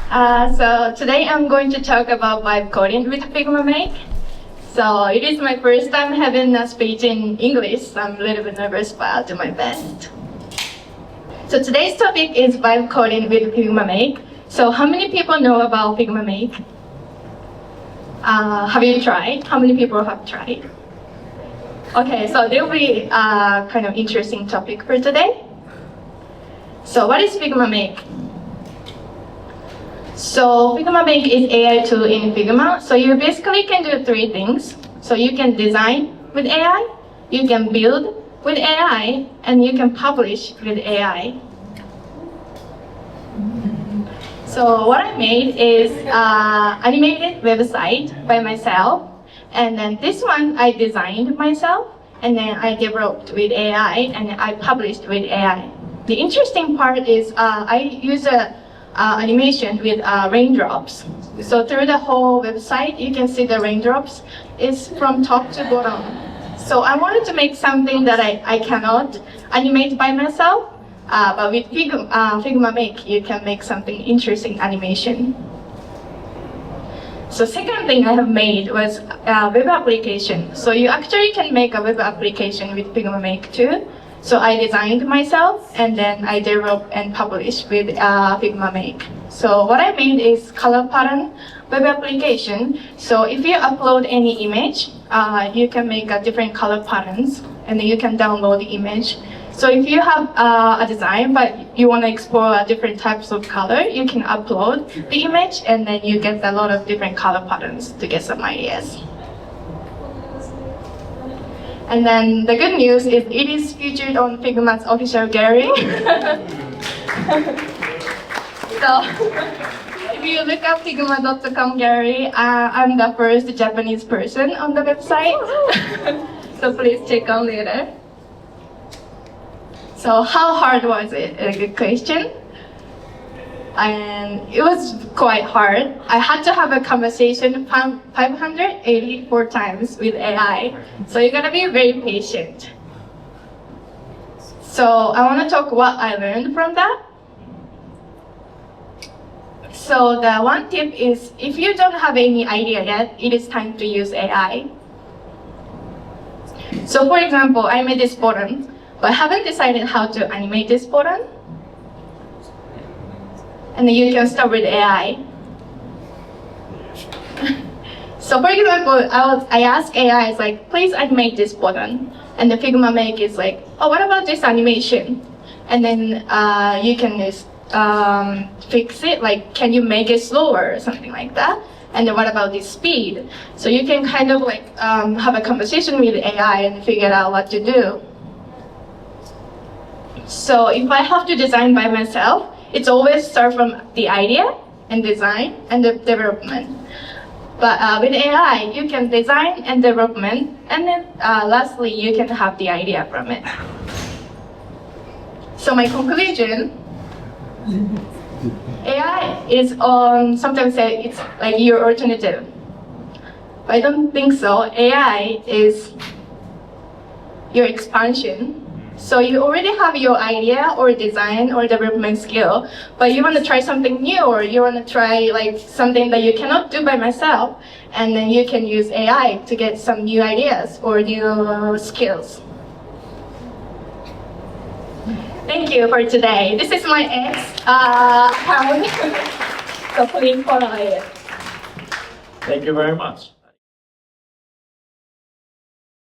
So today I'm going to talk about vibe coding with Figma Make. So it is my first time having a speech in English, so I'm a little bit nervous, but I'll do my best. So today's topic is vibe coding with Figma Make. So how many people know about Figma Make? Have you tried? How many people have tried? Okay, so there will be a kind of interesting topic for today. So what is Figma Make? So Figma Make is AI tool in Figma. So you basically can do three things. So you can design with AI, you can build with AI, and you can publish with AI. So what I made is animated website by myself. And then this one I designed myself, and then I developed with AI, and I published with AI. The interesting part is I use a animation with raindrops. So through the whole website, you can see the raindrops is from top to bottom. So I wanted to make something that I cannot animate by myself, but with Figma Make, you can make something interesting animation. So second thing I have made was a web application. So you actually can make a web application with Figma Make too. So I designed myself, and then I developed and published with Figma Make. So what I made is color pattern web application. So if you upload any image, you can make different color patterns, and then you can download the image. So if you have a design, but you want to explore different types of color, you can upload the image, and then you get a lot of different color patterns to get some ideas. And then the good news is it is featured on Figma's official gallery. So if you look up Figma.com gallery, I'm the first Japanese person on the website. So please check out later. So how hard was it? A good question. And it was quite hard. I had to have a conversation 584 times with AI. So you gotta be very patient. So I wanna talk what I learned from that. So the one tip is, if you don't have any idea yet, it is time to use AI. So for example, I made this button, but I haven't decided how to animate this button. And then you can start with AI. So for example, I ask AI, it's like, please animate this button. And the Figma Make is like, oh, what about this animation? And then you can just fix it, like, can you make it slower or something like that? And then what about the speed? So you can kind of like have a conversation with AI and figure out what to do. So if I have to design by myself, it's always start from the idea and design and the development. But with AI, you can design and development, and then lastly, you can have the idea from it. So my conclusion, AI is sometimes say it's like your alternative. But I don't think so. AI is your expansion. So you already have your idea or design or development skill, but you want to try something new, or you want to try like something that you cannot do by myself, and then you can use AI to get some new ideas or new skills. Thank you for today. This is my ex account, so please follow it. Thank you very much.